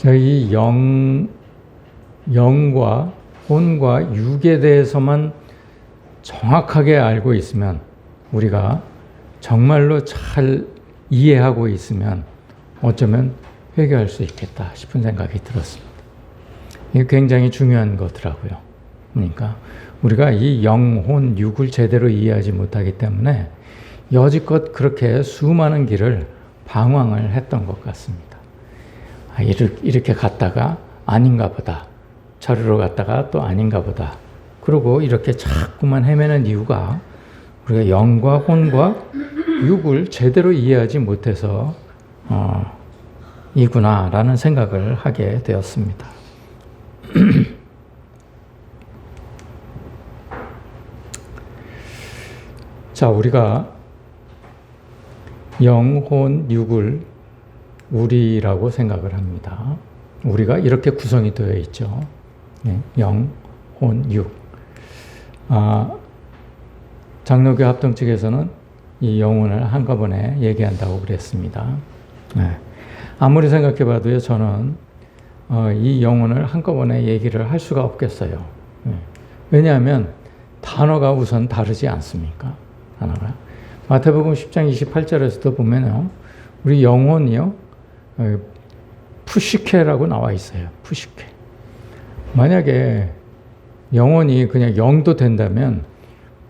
이 영과 혼과 육에 대해서만 정확하게 알고 있으면, 우리가 정말로 잘 이해하고 있으면 어쩌면 회개할 수 있겠다 싶은 생각이 들었습니다. 이게 굉장히 중요한 거더라고요. 그러니까 우리가 이 영, 혼, 육을 제대로 이해하지 못하기 때문에 여지껏 그렇게 수많은 길을 방황을 했던 것 같습니다. 이렇게 갔다가 아닌가 보다. 저리로 갔다가 또 아닌가 보다. 그리고 이렇게 자꾸만 헤매는 이유가 우리가 영과 혼과 육을 제대로 이해하지 못해서 이구나라는 생각을 하게 되었습니다. 자, 우리가 영, 혼, 육을 우리라고 생각을 합니다. 우리가 이렇게 구성이 되어 있죠. 영, 혼, 육. 장로교 합동 측에서는 이 영혼을 한꺼번에 얘기한다고 그랬습니다. 아무리 생각해봐도요, 저는 이 영혼을 한꺼번에 얘기를 할 수가 없겠어요. 왜냐하면 단어가 우선 다르지 않습니까? 단어가. 마태복음 10장 28절에서도 보면요, 우리 영혼이요, 푸시케라고 나와 있어요. 푸시케. 만약에 영혼이 그냥 영도 된다면,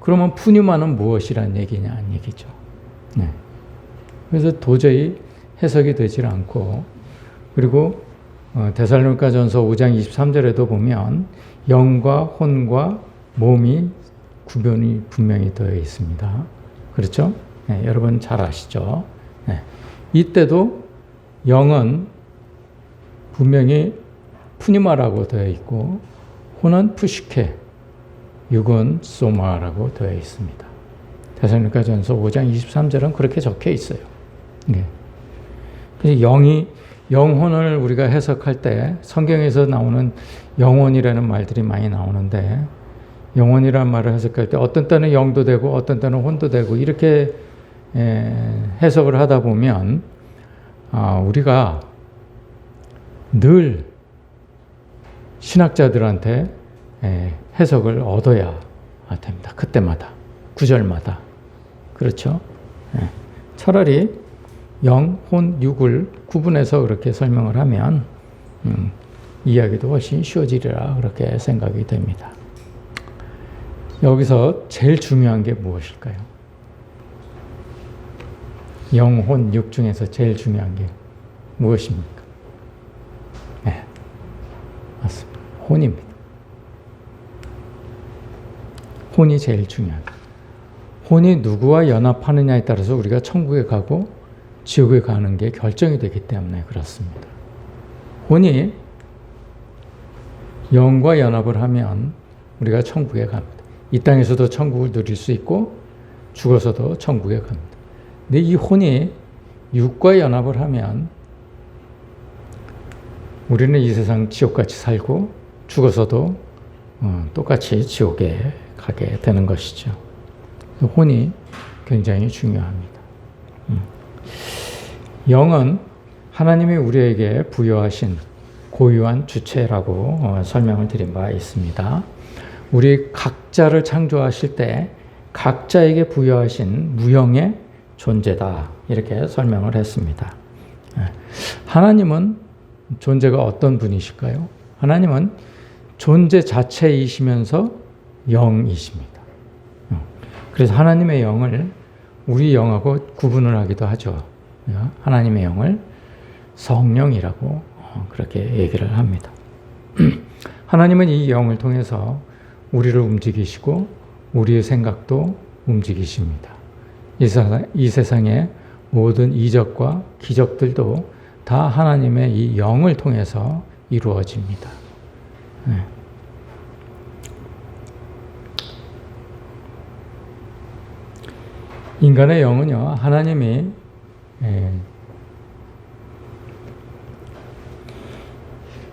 그러면 푸뉴마는 무엇이란 얘기냐는 얘기죠. 그래서 도저히 해석이 되질 않고, 그리고 데살로니가전서 5장 23절에도 보면 영과 혼과 몸이 구별이 분명히 되어 있습니다. 그렇죠? 여러분 잘 아시죠? 이때도 영은 분명히 푸니마라고 되어 있고, 혼은 푸시케, 육은 소마라고 되어 있습니다. 데살로니가전서 5장 23절은 그렇게 적혀 있어요. 영혼을 우리가 해석할 때 성경에서 나오는 영혼이라는 말들이 많이 나오는데, 영혼이라는 말을 해석할 때 어떤 때는 영도 되고 어떤 때는 혼도 되고 이렇게 해석을 하다 보면 우리가 늘 신학자들한테 해석을 얻어야 됩니다. 그때마다, 구절마다. 그렇죠? 차라리 영, 혼, 육을 구분해서 그렇게 설명을 하면 이야기도 훨씬 쉬워지리라 그렇게 생각이 됩니다. 여기서 제일 중요한 게 무엇일까요? 영, 혼, 육 중에서 제일 중요한 게 무엇입니까? 맞습니다. 혼입니다. 혼이 제일 중요합니다. 혼이 누구와 연합하느냐에 따라서 우리가 천국에 가고 지옥에 가는 게 결정이 되기 때문에 그렇습니다. 혼이 영과 연합을 하면 우리가 천국에 갑니다. 이 땅에서도 천국을 누릴 수 있고 죽어서도 천국에 갑니다. 근데 이 혼이 육과 연합을 하면 우리는 이 세상 지옥같이 살고 죽어서도 똑같이 지옥에 가게 되는 것이죠. 혼이 굉장히 중요합니다. 영은 하나님이 우리에게 부여하신 고유한 주체라고 설명을 드린 바 있습니다. 우리 각자를 창조하실 때 각자에게 부여하신 무형의 존재다, 이렇게 설명을 했습니다. 하나님은 존재가 어떤 분이실까요? 하나님은 존재 자체이시면서 영이십니다. 그래서 하나님의 영을 우리 영하고 구분을 하기도 하죠. 하나님의 영을 성령이라고 그렇게 얘기를 합니다. 하나님은 이 영을 통해서 우리를 움직이시고 우리의 생각도 움직이십니다. 이 세상의 모든 이적과 기적들도 다 하나님의 이 영을 통해서 이루어집니다. 인간의 영은요, 하나님이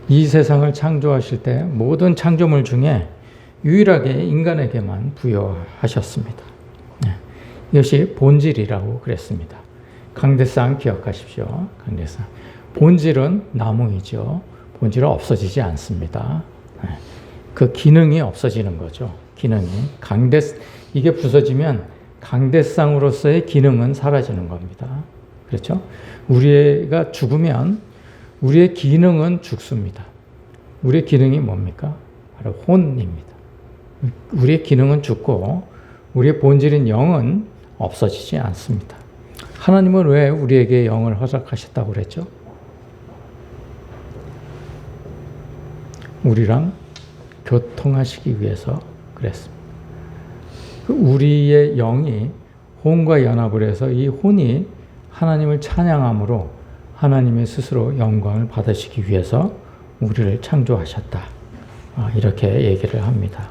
이 세상을 창조하실 때 모든 창조물 중에 유일하게 인간에게만 부여하셨습니다. 이것이 본질이라고 그랬습니다. 강대상 기억하십시오. 강대상. 본질은 나무이죠. 본질은 없어지지 않습니다. 그 기능이 없어지는 거죠. 기능이. 이게 부서지면 강대상으로서의 기능은 사라지는 겁니다. 그렇죠? 우리가 죽으면 우리의 기능은 죽습니다. 우리의 기능이 뭡니까? 바로 혼입니다. 우리의 기능은 죽고 우리의 본질인 영은 없어지지 않습니다. 하나님은 왜 우리에게 영을 허락하셨다고 그랬죠? 우리랑 교통하시기 위해서 그랬습니다. 우리의 영이 혼과 연합을 해서 이 혼이 하나님을 찬양함으로 하나님의 스스로 영광을 받으시기 위해서 우리를 창조하셨다. 이렇게 얘기를 합니다.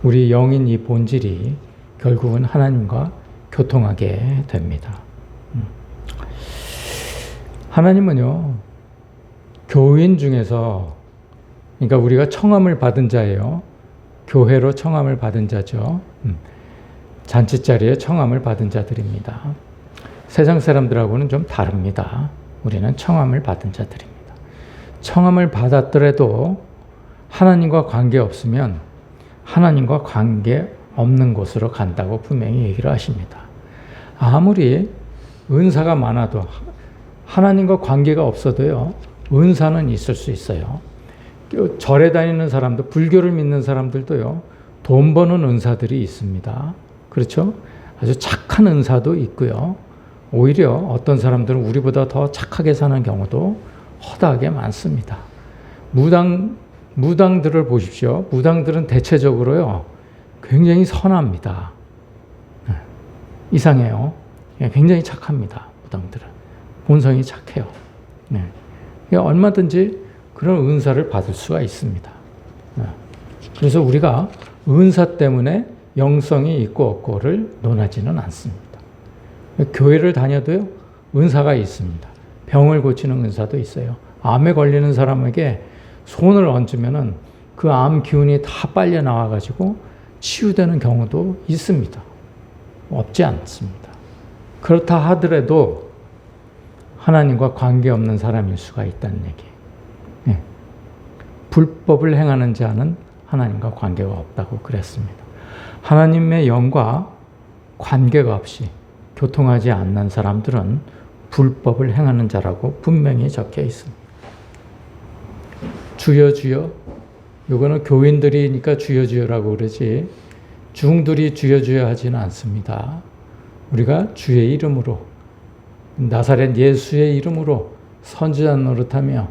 우리 영인 이 본질이 결국은 하나님과 교통하게 됩니다. 하나님은요, 교인 중에서, 그러니까 우리가 청함을 받은 자예요. 교회로 청함을 받은 자죠. 잔치자리에 청함을 받은 자들입니다. 세상 사람들하고는 좀 다릅니다. 우리는 청함을 받은 자들입니다. 청함을 받았더라도 하나님과 관계 없으면 하나님과 관계 없는 곳으로 간다고 분명히 얘기를 하십니다. 아무리 은사가 많아도 하나님과 관계가 없어도요, 은사는 있을 수 있어요. 절에 다니는 사람도, 불교를 믿는 사람들도요, 돈 버는 은사들이 있습니다. 그렇죠? 아주 착한 은사도 있고요. 오히려 어떤 사람들은 우리보다 더 착하게 사는 경우도 허다하게 많습니다. 무당들을 보십시오. 무당들은 대체적으로요, 굉장히 선합니다. 이상해요. 굉장히 착합니다. 무당들은. 본성이 착해요. 얼마든지 그런 은사를 받을 수가 있습니다. 그래서 우리가 은사 때문에 영성이 있고 없고를 논하지는 않습니다. 교회를 다녀도요, 은사가 있습니다. 병을 고치는 은사도 있어요. 암에 걸리는 사람에게 손을 얹으면은 그 암 기운이 다 빨려 나와가지고 치유되는 경우도 있습니다. 없지 않습니다. 그렇다 하더라도 하나님과 관계없는 사람일 수가 있다는 얘기예요. 불법을 행하는 자는 하나님과 관계가 없다고 그랬습니다. 하나님의 영과 관계가 없이 교통하지 않는 사람들은 불법을 행하는 자라고 분명히 적혀 있습니다. 주여 주여, 이거는 교인들이니까 주여 주여라고 그러지 중들이 주여 주여 하지는 않습니다. 우리가 주의 이름으로, 나사렛 예수의 이름으로 선지자 노릇하며,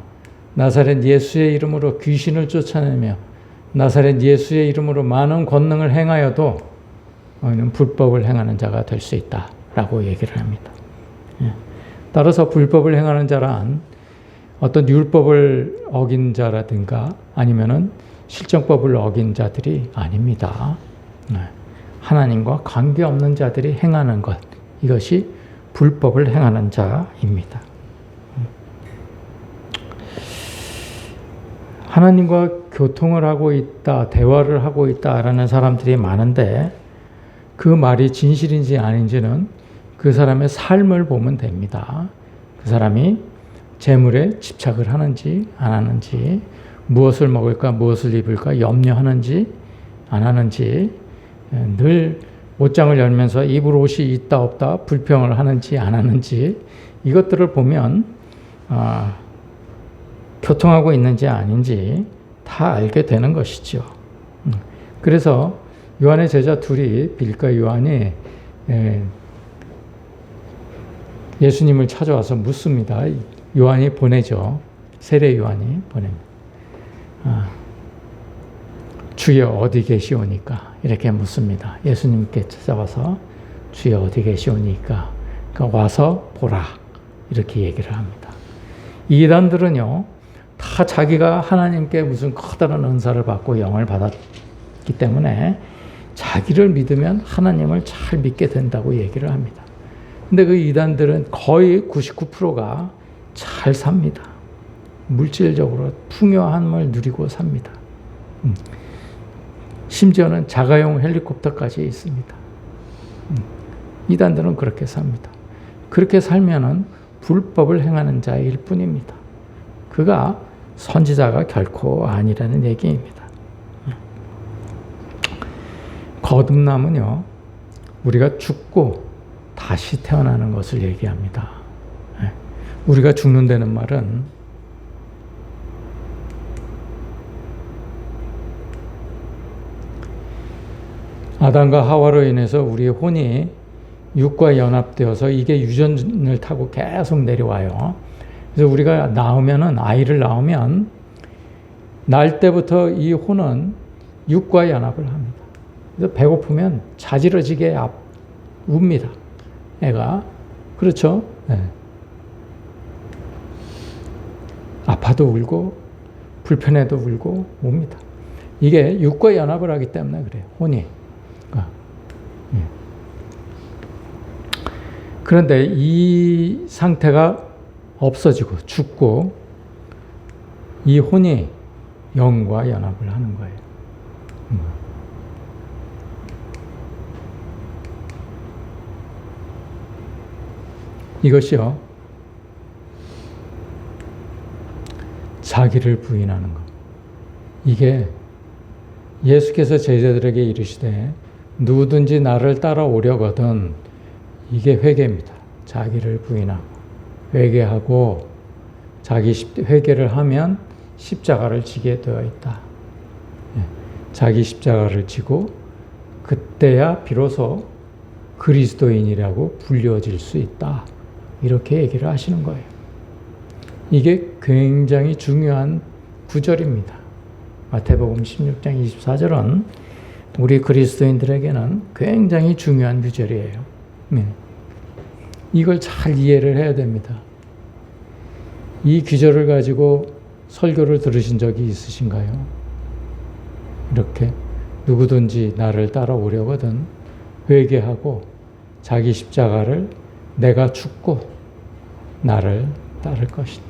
나사렛 예수의 이름으로 귀신을 쫓아내며, 나사렛 예수의 이름으로 많은 권능을 행하여도 너희는 불법을 행하는 자가 될 수 있다라고 얘기를 합니다. 따라서 불법을 행하는 자란 어떤 율법을 어긴 자라든가 아니면은 실정법을 어긴 자들이 아닙니다. 하나님과 관계없는 자들이 행하는 것, 이것이 불법을 행하는 자입니다. 하나님과 교통을 하고 있다, 대화를 하고 있다라는 사람들이 많은데 그 말이 진실인지 아닌지는 그 사람의 삶을 보면 됩니다. 그 사람이 재물에 집착을 하는지 안 하는지, 무엇을 먹을까 무엇을 입을까 염려하는지 안 하는지, 늘 옷장을 열면서 입을 옷이 있다 없다 불평을 하는지 안 하는지, 이것들을 보면 교통하고 있는지 아닌지 다 알게 되는 것이죠. 그래서 요한의 제자 둘이, 빌과 요한이 예수님을 찾아와서 묻습니다. 요한이 보내죠. 세례 요한이 보냅니다. 주여 어디 계시오니까? 이렇게 묻습니다. 예수님께 찾아와서 주여 어디 계시오니까? 그러니까 와서 보라. 이렇게 얘기를 합니다. 이단들은요, 다 자기가 하나님께 무슨 커다란 은사를 받고 영을 받았기 때문에 자기를 믿으면 하나님을 잘 믿게 된다고 얘기를 합니다. 근데 그 이단들은 거의 99%가 잘 삽니다. 물질적으로 풍요함을 누리고 삽니다. 심지어는 자가용 헬리콥터까지 있습니다. 이단들은 그렇게 삽니다. 그렇게 살면은 불법을 행하는 자일 뿐입니다. 그가 선지자가 결코 아니라는 얘기입니다. 거듭남은요, 우리가 죽고 다시 태어나는 것을 얘기합니다. 우리가 죽는다는 말은 아담과 하와로 인해서 우리의 혼이 육과 연합되어서 이게 유전을 타고 계속 내려와요. 그래서 우리가 아이를 낳으면 날 때부터 이 혼은 육과 연합을 합니다. 그래서 배고프면 자지러지게 웁니다. 애가. 그렇죠? 네. 아파도 울고 불편해도 울고 웁니다. 이게 육과 연합을 하기 때문에 그래요. 혼이. 그런데 이 상태가 없어지고 죽고 이 혼이 영과 연합을 하는 거예요. 이것이요, 자기를 부인하는 것. 이게 예수께서 제자들에게 이르시되 누구든지 나를 따라오려거든, 이게 회개입니다. 자기를 부인하고 회개하고 회개를 하면 십자가를 지게 되어 있다. 자기 십자가를 지고 그때야 비로소 그리스도인이라고 불려질 수 있다. 이렇게 얘기를 하시는 거예요. 이게 굉장히 중요한 구절입니다. 마태복음 16장 24절은 우리 그리스도인들에게는 굉장히 중요한 구절이에요. 이걸 잘 이해를 해야 됩니다. 이 구절을 가지고 설교를 들으신 적이 있으신가요? 이렇게 누구든지 나를 따라오려거든 회개하고 자기 십자가를 내가 죽고 나를 따를 것이니라.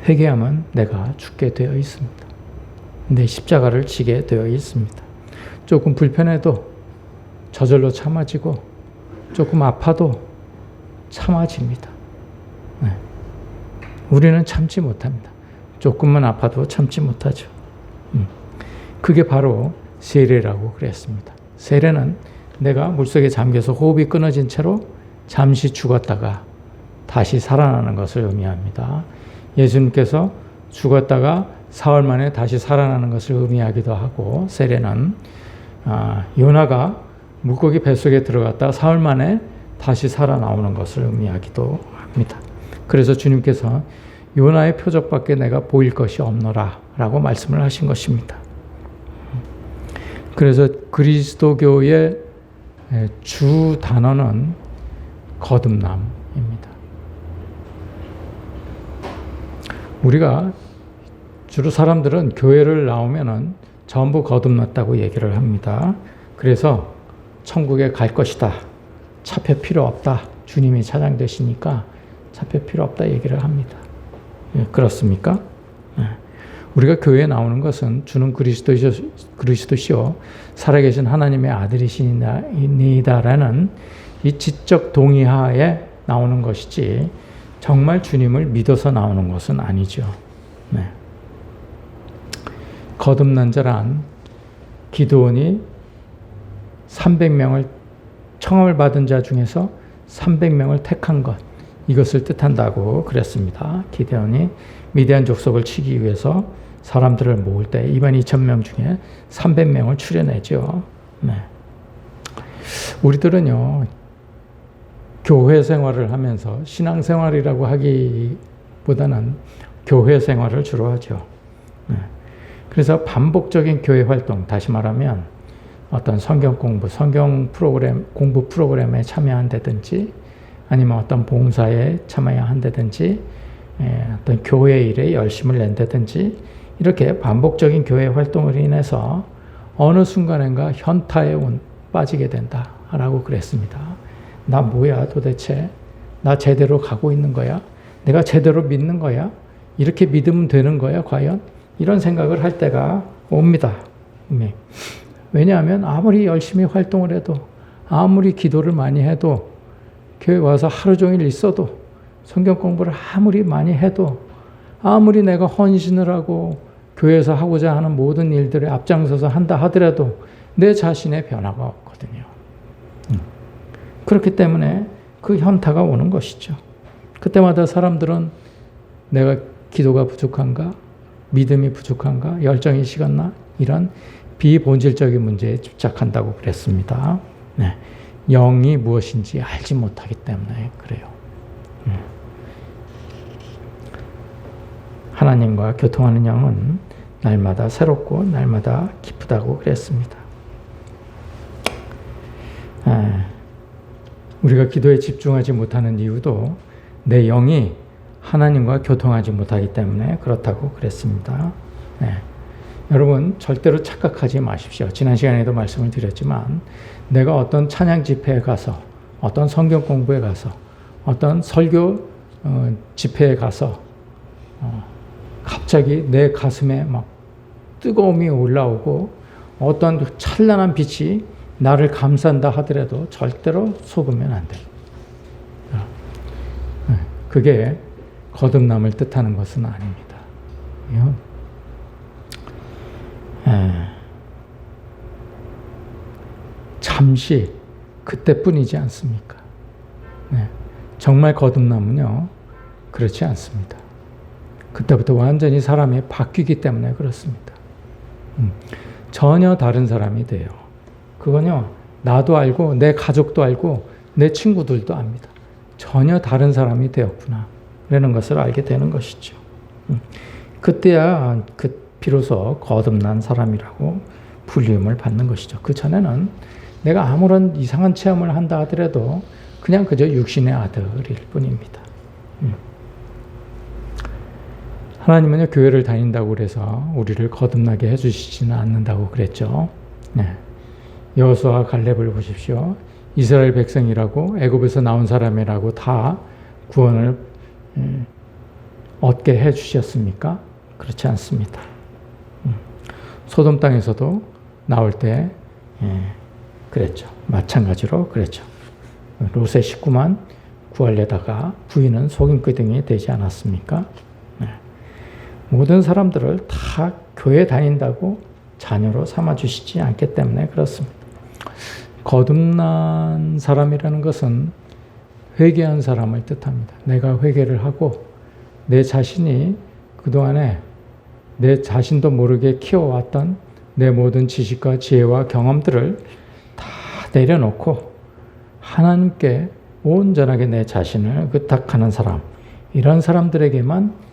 회개하면 내가 죽게 되어 있습니다. 내 십자가를 지게 되어 있습니다. 조금 불편해도 저절로 참아지고 조금 아파도 참아집니다. 우리는 참지 못합니다. 조금만 아파도 참지 못하죠. 그게 바로 세례라고 그랬습니다. 세례는 내가 물속에 잠겨서 호흡이 끊어진 채로 잠시 죽었다가 다시 살아나는 것을 의미합니다. 예수님께서 죽었다가 사흘 만에 다시 살아나는 것을 의미하기도 하고, 세례는 요나가 물고기 뱃속에 들어갔다가 사흘 만에 다시 살아나오는 것을 의미하기도 합니다. 그래서 주님께서 요나의 표적밖에 내가 보일 것이 없노라 라고 말씀을 하신 것입니다. 그래서 그리스도교의 주 단어는 거듭남입니다. 우리가 주로 사람들은 교회를 나오면은 전부 거듭났다고 얘기를 합니다. 그래서 천국에 갈 것이다. 차표 필요 없다. 주님이 차장 되시니까 차표 필요 없다 얘기를 합니다. 그렇습니까? 우리가 교회에 나오는 것은 주는 그리스도시요 살아계신 하나님의 아들이시니다라는 이 지적 동의하에 나오는 것이지 정말 주님을 믿어서 나오는 것은 아니죠. 거듭난 자란 기드온이 300명을 청함을 받은 자 중에서 300명을 택한 것, 이것을 뜻한다고 그랬습니다. 기드온이 미디안 족속을 치기 위해서 사람들을 모을 때 22,000명 중에 300명을 추려내죠. 우리들은요, 교회 생활을 하면서 신앙생활이라고 하기보다는 교회 생활을 주로 하죠. 그래서 반복적인 교회 활동, 다시 말하면 어떤 성경 공부, 공부 프로그램에 참여한다든지 아니면 어떤 봉사에 참여한다든지 어떤 교회 일에 열심을 낸다든지 이렇게 반복적인 교회 활동으로 인해서 어느 순간인가 현타에 빠지게 된다라고 그랬습니다. 나 뭐야 도대체? 나 제대로 가고 있는 거야? 내가 제대로 믿는 거야? 이렇게 믿으면 되는 거야 과연? 이런 생각을 할 때가 옵니다. 왜냐하면 아무리 열심히 활동을 해도 아무리 기도를 많이 해도 교회 와서 하루 종일 있어도 성경 공부를 아무리 많이 해도 아무리 내가 헌신을 하고 교회에서 하고자 하는 모든 일들에 앞장서서 한다 하더라도 내 자신의 변화가 없거든요. 그렇기 때문에 그 현타가 오는 것이죠. 그때마다 사람들은 내가 기도가 부족한가? 믿음이 부족한가? 열정이 식었나? 이런 비본질적인 문제에 집착한다고 그랬습니다. 네. 영이 무엇인지 알지 못하기 때문에 그래요. 하나님과 교통하는 영은 날마다 새롭고 날마다 기쁘다고 그랬습니다. 우리가 기도에 집중하지 못하는 이유도 내 영이 하나님과 교통하지 못하기 때문에 그렇다고 그랬습니다. 여러분 절대로 착각하지 마십시오. 지난 시간에도 말씀을 드렸지만 내가 어떤 찬양 집회에 가서 어떤 성경 공부에 가서 어떤 설교 집회에 가서 갑자기 내 가슴에 막 뜨거움이 올라오고 어떤 찬란한 빛이 나를 감싼다 하더라도 절대로 속으면 안 돼요. 그게 거듭남을 뜻하는 것은 아닙니다. 잠시 그때뿐이지 않습니까? 정말 거듭남은요 그렇지 않습니다. 그때부터 완전히 사람이 바뀌기 때문에 그렇습니다. 전혀 다른 사람이 돼요. 그건요 나도 알고 내 가족도 알고 내 친구들도 압니다. 전혀 다른 사람이 되었구나 라는 것을 알게 되는 것이죠. 그때야 비로소 거듭난 사람이라고 불림을 받는 것이죠. 그 전에는 내가 아무런 이상한 체험을 한다 하더라도 그냥 그저 육신의 아들일 뿐입니다. 하나님은요 교회를 다닌다고 그래서 우리를 거듭나게 해주시지는 않는다고 그랬죠. 여호수아와 갈렙을 보십시오. 이스라엘 백성이라고 애굽에서 나온 사람이라고 다 구원을 얻게 해주셨습니까? 그렇지 않습니다. 소돔 땅에서도 나올 때 그랬죠. 마찬가지로 그랬죠. 롯의 식구만 구하려다가 부인은 속임기둥이 되지 않았습니까? 모든 사람들을 다 교회 다닌다고 자녀로 삼아주시지 않기 때문에 그렇습니다. 거듭난 사람이라는 것은 회개한 사람을 뜻합니다. 내가 회개를 하고 내 자신이 그동안에 내 자신도 모르게 키워왔던 내 모든 지식과 지혜와 경험들을 다 내려놓고 하나님께 온전하게 내 자신을 의탁하는 사람, 이런 사람들에게만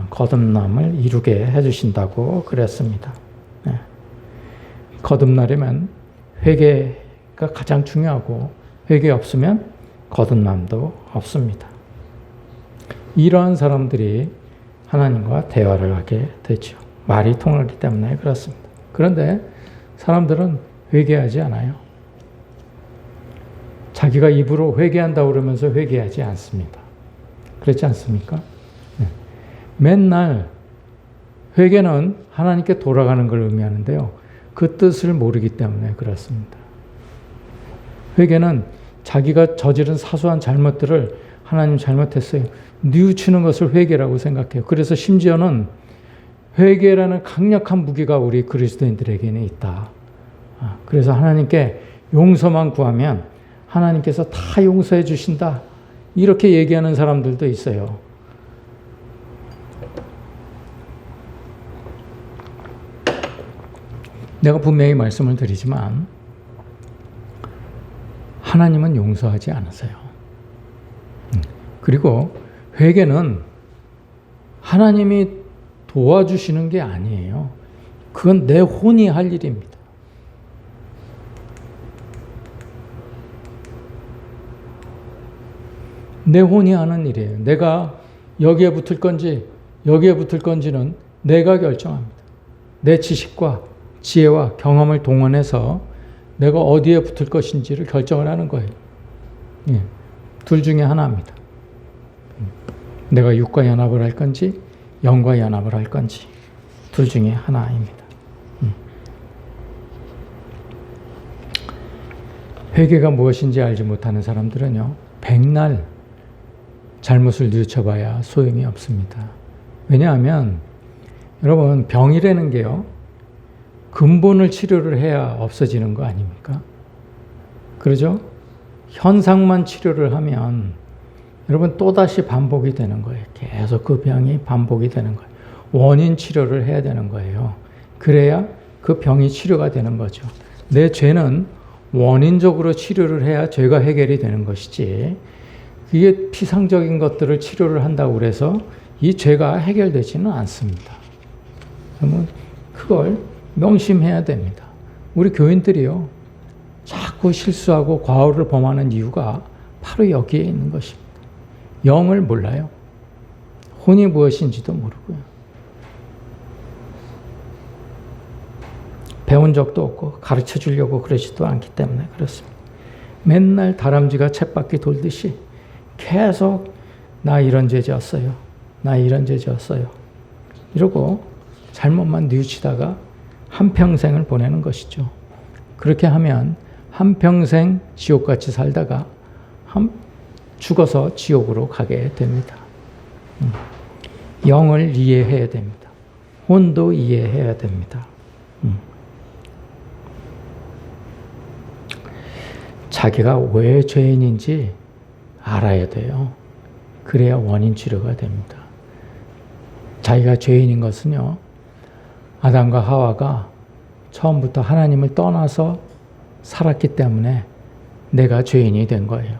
거듭남을 이루게 해주신다고 그랬습니다. 거듭나려면 회개가 가장 중요하고 회개 없으면 거듭남도 없습니다. 이러한 사람들이 하나님과 대화를 하게 되죠. 말이 통하기 때문에 그렇습니다. 그런데 사람들은 회개하지 않아요. 자기가 입으로 회개한다고 그러면서 회개하지 않습니다. 그렇지 않습니까? 맨날 회개는 하나님께 돌아가는 걸 의미하는데요. 그 뜻을 모르기 때문에 그렇습니다. 회개는 자기가 저지른 사소한 잘못들을 하나님 잘못했어요. 뉘우치는 것을 회개라고 생각해요. 그래서 심지어는 회개라는 강력한 무기가 우리 그리스도인들에게는 있다. 그래서 하나님께 용서만 구하면 하나님께서 다 용서해 주신다. 이렇게 얘기하는 사람들도 있어요. 내가 분명히 말씀을 드리지만 하나님은 용서하지 않으세요. 그리고 회개는 하나님이 도와주시는 게 아니에요. 그건 내 혼이 할 일입니다. 내 혼이 하는 일이에요. 내가 여기에 붙을 건지 여기에 붙을 건지는 내가 결정합니다. 내 지식과 지혜와 경험을 동원해서 내가 어디에 붙을 것인지를 결정을 하는 거예요. 둘 중에 하나입니다. 내가 육과 연합을 할 건지 영과 연합을 할 건지 둘 중에 하나입니다. 회개가 무엇인지 알지 못하는 사람들은요, 백날 잘못을 뉘우쳐봐야 소용이 없습니다. 왜냐하면 여러분 병이라는 게요. 근본을 치료를 해야 없어지는 거 아닙니까? 그러죠? 현상만 치료를 하면 여러분 또다시 반복이 되는 거예요. 계속 그 병이 반복이 되는 거예요. 원인 치료를 해야 되는 거예요. 그래야 그 병이 치료가 되는 거죠. 내 죄는 원인적으로 치료를 해야 죄가 해결이 되는 것이지 이게 피상적인 것들을 치료를 한다고 해서 이 죄가 해결되지는 않습니다. 그러면 그걸 명심해야 됩니다. 우리 교인들이요. 자꾸 실수하고 과오를 범하는 이유가 바로 여기에 있는 것입니다. 영을 몰라요. 혼이 무엇인지도 모르고요. 배운 적도 없고 가르쳐 주려고 그러지도 않기 때문에 그렇습니다. 맨날 다람쥐가 쳇바퀴 돌듯이 계속 나 이런 죄 지었어요. 나 이런 죄 지었어요. 이러고 잘못만 뉘우치다가 한평생을 보내는 것이죠. 그렇게 하면 한평생 지옥같이 살다가 죽어서 지옥으로 가게 됩니다. 영을 이해해야 됩니다. 혼도 이해해야 됩니다. 자기가 왜 죄인인지 알아야 돼요. 그래야 원인 치료가 됩니다. 자기가 죄인인 것은요. 아담과 하와가 처음부터 하나님을 떠나서 살았기 때문에 내가 죄인이 된 거예요.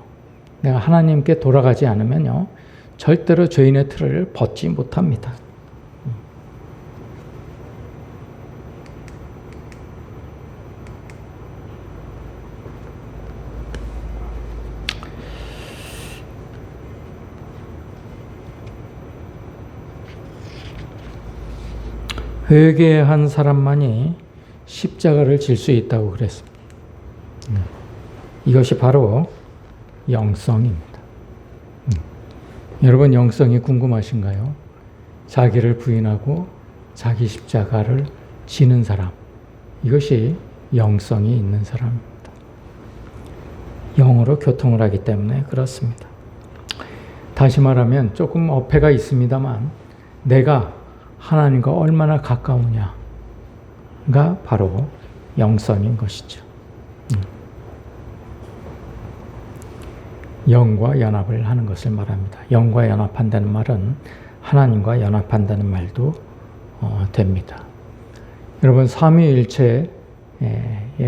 내가 하나님께 돌아가지 않으면요. 절대로 죄인의 틀을 벗지 못합니다. 회개한 사람만이 십자가를 질 수 있다고 그랬습니다. 이것이 바로 영성입니다. 여러분 영성이 궁금하신가요? 자기를 부인하고 자기 십자가를 지는 사람. 이것이 영성이 있는 사람입니다. 영으로 교통을 하기 때문에 그렇습니다. 다시 말하면 조금 어폐가 있습니다만 내가 하나님과 얼마나 가까우냐가 바로 영성인 것이죠. 영과 연합을 하는 것을 말합니다. 영과 연합한다는 말은 하나님과 연합한다는 말도 됩니다. 여러분 삼위일체에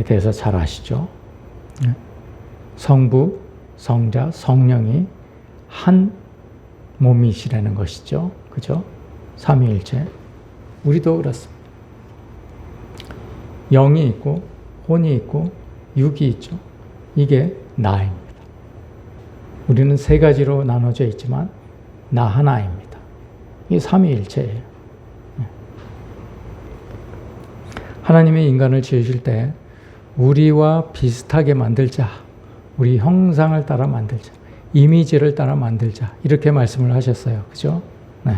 대해서 잘 아시죠? 성부, 성자, 성령이 한 몸이시라는 것이죠. 그죠? 삼위일체. 우리도 그렇습니다. 영이 있고 혼이 있고 육이 있죠. 이게 나입니다. 우리는 세 가지로 나눠져 있지만 나 하나입니다. 이게 삼위일체예요. 하나님이 인간을 지으실 때 우리와 비슷하게 만들자. 우리 형상을 따라 만들자. 이미지를 따라 만들자. 이렇게 말씀을 하셨어요. 그죠? 네.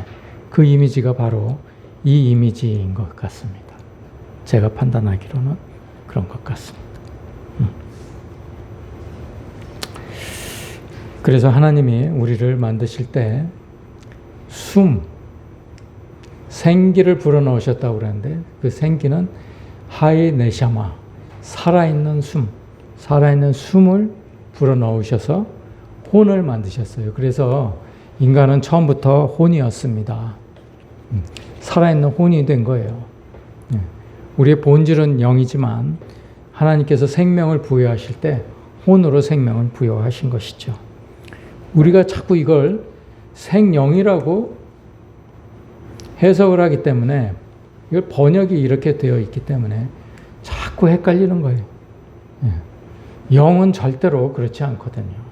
그 이미지가 바로 이 이미지인 것 같습니다. 제가 판단하기로는 그런 것 같습니다. 그래서 하나님이 우리를 만드실 때 생기를 불어넣으셨다고 그러는데 그 생기는 하이 네샤마, 살아있는 숨을 불어넣으셔서 혼을 만드셨어요. 그래서 인간은 처음부터 혼이었습니다. 살아있는 혼이 된 거예요. 우리의 본질은 영이지만 하나님께서 생명을 부여하실 때 혼으로 생명을 부여하신 것이죠. 우리가 자꾸 이걸 생영이라고 해석을 하기 때문에 이걸 번역이 이렇게 되어 있기 때문에 자꾸 헷갈리는 거예요. 영은 절대로 그렇지 않거든요.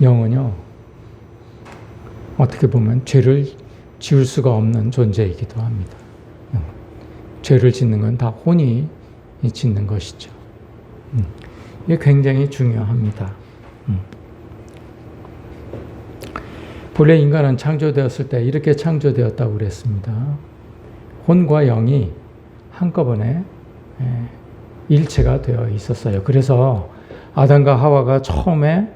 영은요, 어떻게 보면 죄를 지을 수가 없는 존재이기도 합니다. 죄를 짓는 건 다 혼이 짓는 것이죠. 이게 굉장히 중요합니다. 본래 인간은 창조되었을 때 이렇게 창조되었다고 그랬습니다. 혼과 영이 한꺼번에 일체가 되어 있었어요. 그래서 아담과 하와가 처음에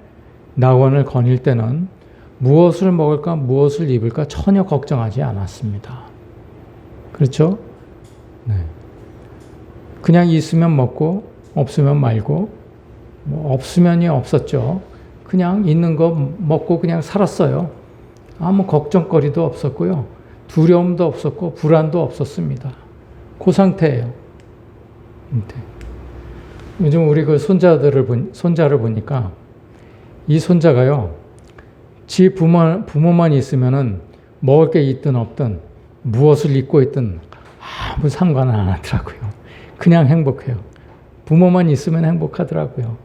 낙원을 거닐 때는 무엇을 먹을까, 무엇을 입을까 전혀 걱정하지 않았습니다. 그렇죠? 네. 그냥 있으면 먹고 없으면 말고, 뭐 없으면이 없었죠. 그냥 있는 거 먹고 그냥 살았어요. 아무 걱정거리도 없었고요. 두려움도 없었고 불안도 없었습니다. 그 상태예요. 요즘 우리 그 손자를 보니까 이 손자가요, 지 부모만 있으면은 먹을 게 있든 없든 무엇을 입고 있든 아무 상관은 안 하더라고요. 그냥 행복해요. 부모만 있으면 행복하더라고요.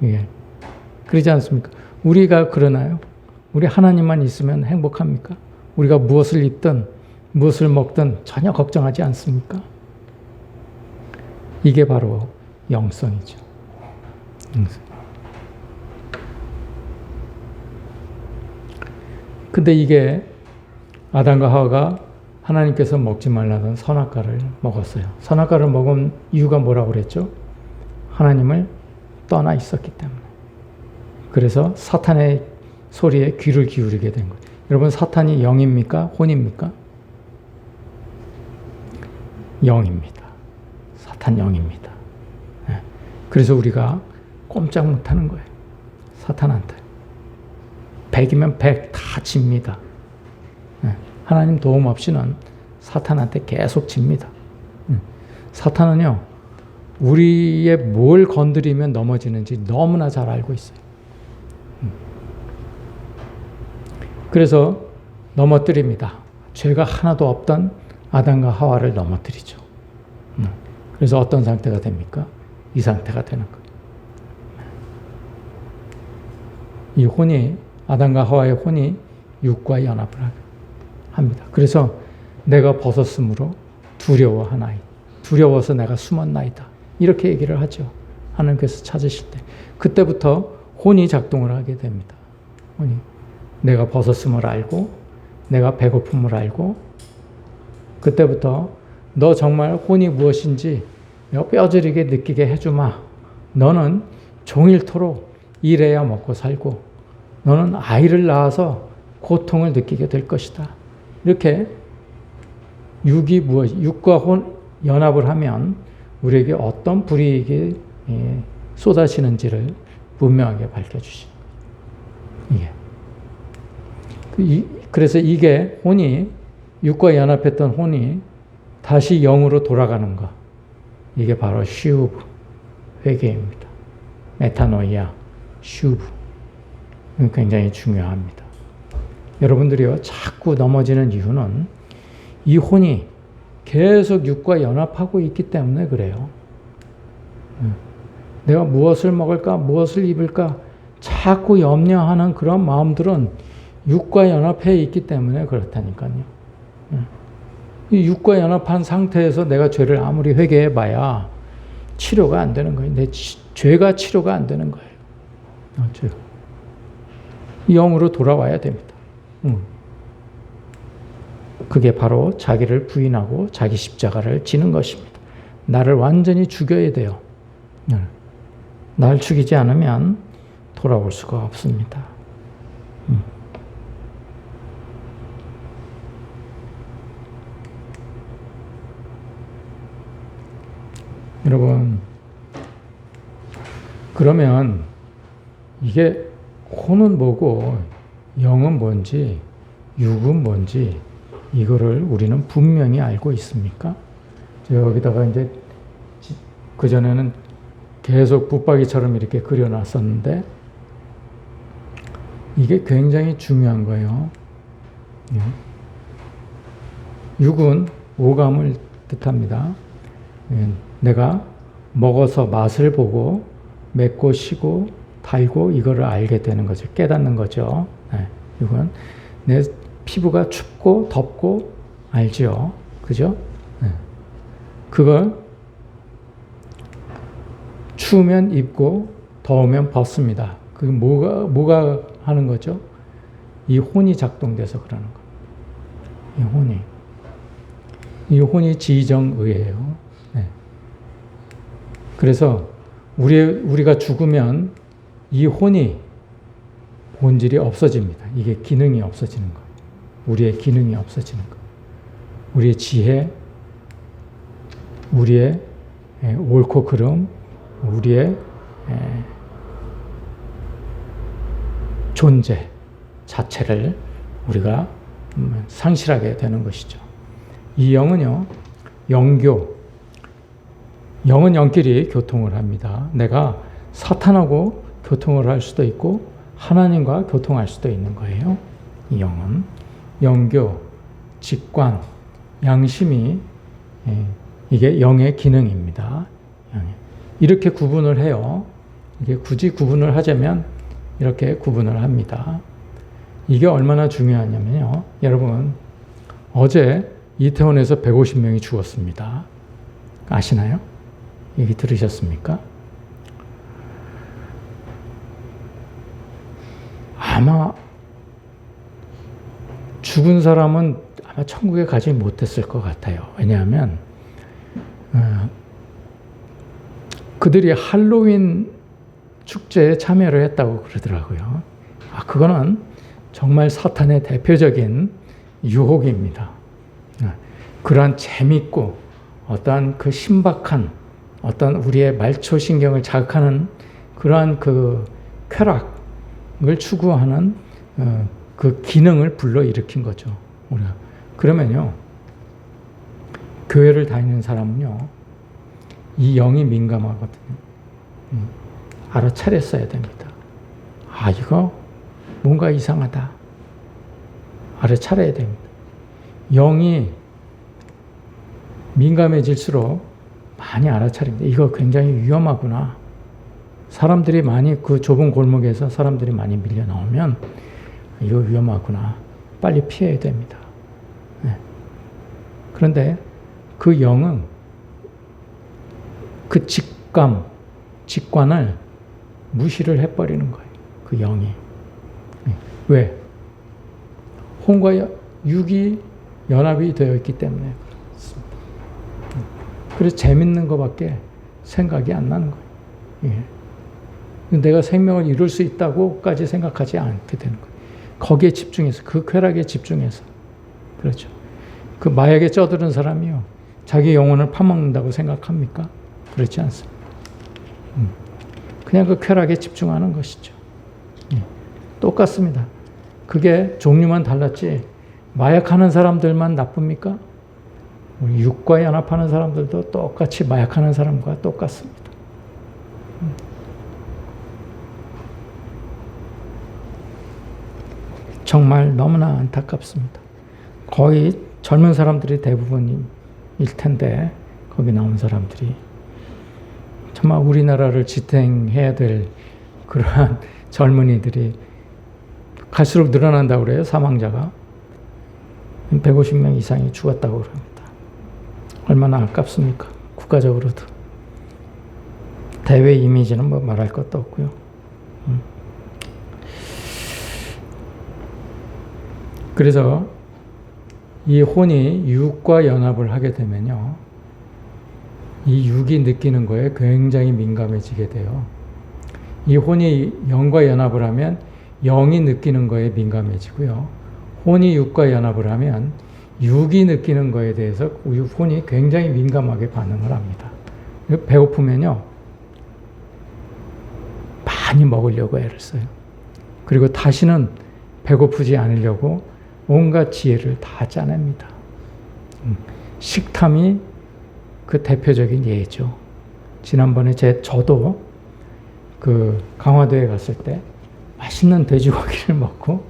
예. 그러지 않습니까? 우리가 그러나요? 우리 하나님만 있으면 행복합니까? 우리가 무엇을 입든 무엇을 먹든 전혀 걱정하지 않습니까? 이게 바로 영성이죠. 영성. 근데 이게 아담과 하와가 하나님께서 먹지 말라던 선악과를 먹었어요. 선악과를 먹은 이유가 뭐라고 그랬죠? 하나님을 떠나 있었기 때문에. 그래서 사탄의 소리에 귀를 기울이게 된 거예요. 여러분, 사탄이 영입니까? 혼입니까? 영입니다. 사탄 영입니다. 그래서 우리가 꼼짝 못하는 거예요. 사탄한테. 100이면 100 다 집니다. 하나님 도움 없이는 사탄한테 계속 집니다. 사탄은요, 우리의 뭘 건드리면 넘어지는지 너무나 잘 알고 있어요. 그래서 넘어뜨립니다. 죄가 하나도 없던 아담과 하와를 넘어뜨리죠. 그래서 어떤 상태가 됩니까? 이 상태가 되는 거예요. 이 혼이, 아담과 하와의 혼이 육과 연합을 합니다. 그래서 내가 벗었으므로 두려워하나이다. 두려워서 내가 숨었나이다. 이렇게 얘기를 하죠. 하나님께서 찾으실 때. 그때부터 혼이 작동을 하게 됩니다. 혼이. 내가 벗었음을 알고, 내가 배고픔을 알고, 그때부터 너 정말 혼이 무엇인지 뼈저리게 느끼게 해주마. 너는 종일토록 일해야 먹고 살고, 너는 아이를 낳아서 고통을 느끼게 될 것이다. 이렇게 육이 무엇, 육과 혼 연합을 하면 우리에게 어떤 불이익이 쏟아지는지를 분명하게 밝혀주시는 거예요. 그래서 이게 혼이, 육과 연합했던 혼이 다시 영으로 돌아가는 것. 이게 바로 슈브, 회개입니다. 메타노이아, 슈브. 굉장히 중요합니다. 여러분들이요, 자꾸 넘어지는 이유는 이 혼이 계속 육과 연합하고 있기 때문에 그래요. 내가 무엇을 먹을까, 무엇을 입을까 자꾸 염려하는 그런 마음들은 육과 연합해 있기 때문에 그렇다니까요. 이 육과 연합한 상태에서 내가 죄를 아무리 회개해봐야 치료가 안 되는 거예요. 내 죄가 치료가 안 되는 거예요. 영으로 돌아와야 됩니다. 그게 바로 자기를 부인하고 자기 십자가를 지는 것입니다. 나를 완전히 죽여야 돼요. 날 죽이지 않으면 돌아올 수가 없습니다. 여러분, 그러면 이게 혼은 뭐고 영은 뭔지 육은 뭔지 이거를 우리는 분명히 알고 있습니까? 여기다가 이제 그전에는 계속 붙박이처럼 이렇게 그려놨었는데 이게 굉장히 중요한 거예요. 육은 오감을 뜻합니다. 내가 먹어서 맛을 보고 맵고 시고 달고 이거를 알게 되는 거죠. 깨닫는 거죠. 육은 내 피부가 춥고 덥고 알죠. 그죠? 그걸 추우면 입고 더우면 벗습니다. 그게 뭐가 하는 거죠? 이 혼이 작동돼서 그러는 거예요. 이 혼이 지정의예요. 그래서 우리가 죽으면 이 혼이 본질이 없어집니다. 이게 기능이 없어지는 거예요. 우리의 기능이 없어지는 거예요. 우리의 지혜, 우리의 옳고 그름, 우리의 존재 자체를 우리가 상실하게 되는 것이죠. 이 영은요, 영은 영끼리 교통을 합니다. 내가 사탄하고 교통을 할 수도 있고 하나님과 교통할 수도 있는 거예요. 이 영은 영교, 직관, 양심이 이게 영의 기능입니다. 이렇게 구분을 해요. 이게 굳이 구분을 하자면 이렇게 구분을 합니다. 이게 얼마나 중요하냐면요. 여러분, 어제 이태원에서 150명이 죽었습니다. 아시나요? 얘기 들으셨습니까? 아마 죽은 사람은 아마 천국에 가지 못했을 것 같아요. 왜냐하면 그들이 할로윈 축제에 참여를 했다고 그러더라고요. 그거는 정말 사탄의 대표적인 유혹입니다. 그러한 재밌고 어떠한 그 신박한 어떤 우리의 말초신경을 자극하는 그러한 그 쾌락을 추구하는 그 기능을 불러일으킨 거죠. 우리가. 그러면요, 교회를 다니는 사람은요, 이 영이 민감하거든요. 알아차렸어야 됩니다. 이거 뭔가 이상하다. 알아차려야 됩니다. 영이 민감해질수록 많이 알아차립니다. 이거 굉장히 위험하구나. 사람들이 많이 그 좁은 골목에서 사람들이 많이 밀려 나오면 이거 위험하구나. 빨리 피해야 됩니다. 네. 그런데 그 영은 그 직관을 무시를 해버리는 거예요. 그 영이. 네. 왜? 혼과 육이 연합이 되어 있기 때문에 그렇습니다. 그래서 재밌는 것밖에 생각이 안 나는 거예요. 예. 내가 생명을 이룰 수 있다고까지 생각하지 않게 되는 거예요. 거기에 집중해서, 그 쾌락에 집중해서. 그렇죠. 그 마약에 쪄드는 사람이요, 자기 영혼을 파먹는다고 생각합니까? 그렇지 않습니다. 그냥 그 쾌락에 집중하는 것이죠. 예. 똑같습니다. 그게 종류만 달랐지 마약하는 사람들만 나쁩니까? 육과 연합하는 사람들도 똑같이 마약하는 사람과 똑같습니다. 정말 너무나 안타깝습니다. 거의 젊은 사람들이 대부분일 텐데 거기 나온 사람들이 정말 우리나라를 지탱해야 될 그러한 젊은이들이 갈수록 늘어난다고 그래요. 사망자가 150명 이상이 죽었다고 그럽니다. 얼마나 아깝습니까? 국가적으로도. 대외 이미지는 뭐 말할 것도 없고요. 그래서 이 혼이 육과 연합을 하게 되면요, 이 육이 느끼는 거에 굉장히 민감해지게 돼요. 이 혼이 영과 연합을 하면 영이 느끼는 거에 민감해지고요. 혼이 육과 연합을 하면 육이 느끼는 거에 대해서 혼이 굉장히 민감하게 반응을 합니다. 배고프면요, 많이 먹으려고 애를 써요. 그리고 다시는 배고프지 않으려고 온갖 지혜를 다 짜냅니다. 식탐이 그 대표적인 예죠. 지난번에 저도 그 강화도에 갔을 때 맛있는 돼지고기를 먹고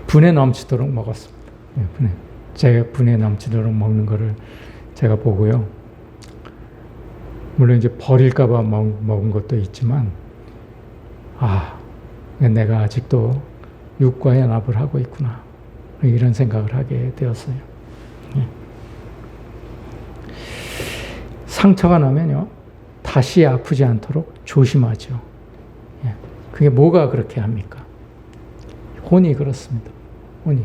분에 넘치도록 먹었습니다. 제가 분에 넘치도록 먹는 거를 제가 보고요. 물론 이제 버릴까봐 먹은 것도 있지만, 내가 아직도 육과 연합을 하고 있구나. 이런 생각을 하게 되었어요. 상처가 나면요, 다시 아프지 않도록 조심하죠. 그게 뭐가 그렇게 합니까? 혼이 그렇습니다. 혼이.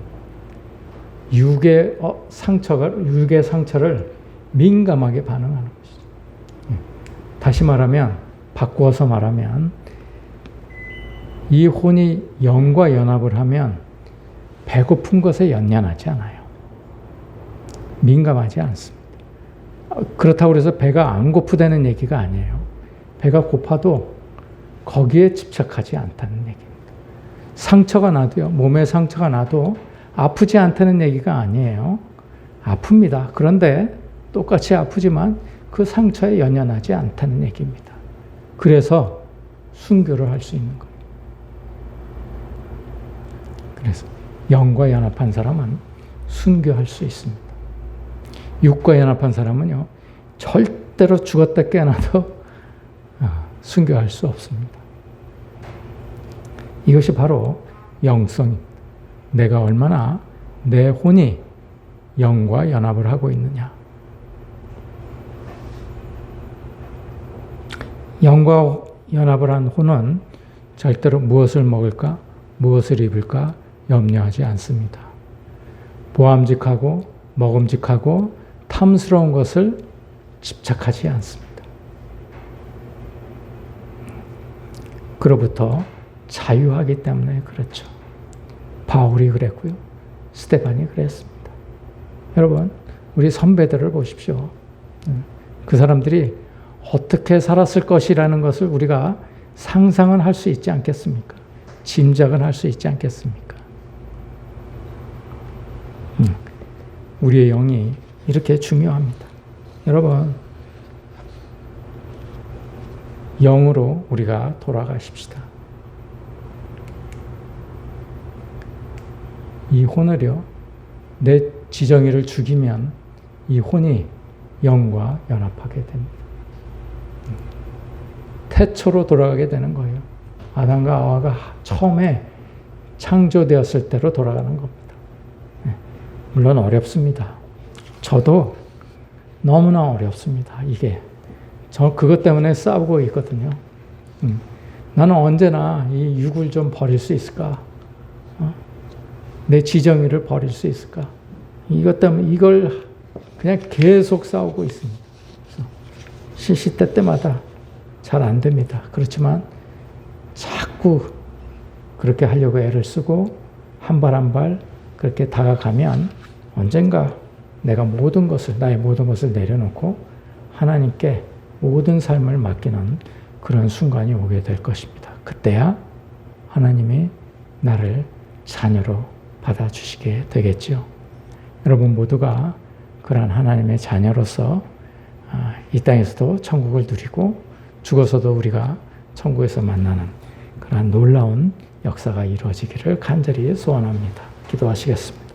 육의 상처를 민감하게 반응하는 것이죠. 다시 말하면, 바꾸어서 말하면, 이 혼이 영과 연합을 하면 배고픈 것에 연연하지 않아요. 민감하지 않습니다. 그렇다고 해서 배가 안 고프다는 얘기가 아니에요. 배가 고파도 거기에 집착하지 않다는 얘기입니다. 상처가 나도요, 몸에 상처가 나도 아프지 않다는 얘기가 아니에요. 아픕니다. 그런데 똑같이 아프지만 그 상처에 연연하지 않다는 얘기입니다. 그래서 순교를 할 수 있는 거예요. 그래서 영과 연합한 사람은 순교할 수 있습니다. 육과 연합한 사람은요, 절대로 죽었다 깨어나도 순교할 수 없습니다. 이것이 바로 영성입니다. 내가 얼마나 내 혼이 영과 연합을 하고 있느냐. 영과 연합을 한 혼은 절대로 무엇을 먹을까, 무엇을 입을까 염려하지 않습니다. 보암직하고 먹음직하고 탐스러운 것을 집착하지 않습니다. 그로부터 자유하기 때문에 그렇죠. 바울이 그랬고요. 스데반이 그랬습니다. 여러분, 우리 선배들을 보십시오. 그 사람들이 어떻게 살았을 것이라는 것을 우리가 상상은 할 수 있지 않겠습니까? 짐작은 할 수 있지 않겠습니까? 우리의 영이 이렇게 중요합니다. 여러분, 영으로 우리가 돌아가십시다. 이 혼을요, 내 지정의를 죽이면 이 혼이 영과 연합하게 됩니다. 태초로 돌아가게 되는 거예요. 아담과 하와가 처음에 창조되었을 때로 돌아가는 겁니다. 물론 어렵습니다. 저도 너무나 어렵습니다. 이게. 저 그것 때문에 싸우고 있거든요. 나는 언제나 이 육을 좀 버릴 수 있을까? 내 지정의를 버릴 수 있을까? 이것 때문에 이걸 그냥 계속 싸우고 있습니다. 시시때때마다 잘 안 됩니다. 그렇지만 자꾸 그렇게 하려고 애를 쓰고 한 발 한 발 그렇게 다가가면 언젠가 내가 모든 것을, 나의 모든 것을 내려놓고 하나님께 모든 삶을 맡기는 그런 순간이 오게 될 것입니다. 그때야 하나님이 나를 자녀로 받아주시게 되겠죠. 여러분 모두가 그런 하나님의 자녀로서 이 땅에서도 천국을 누리고 죽어서도 우리가 천국에서 만나는 그런 놀라운 역사가 이루어지기를 간절히 소원합니다. 기도하시겠습니다.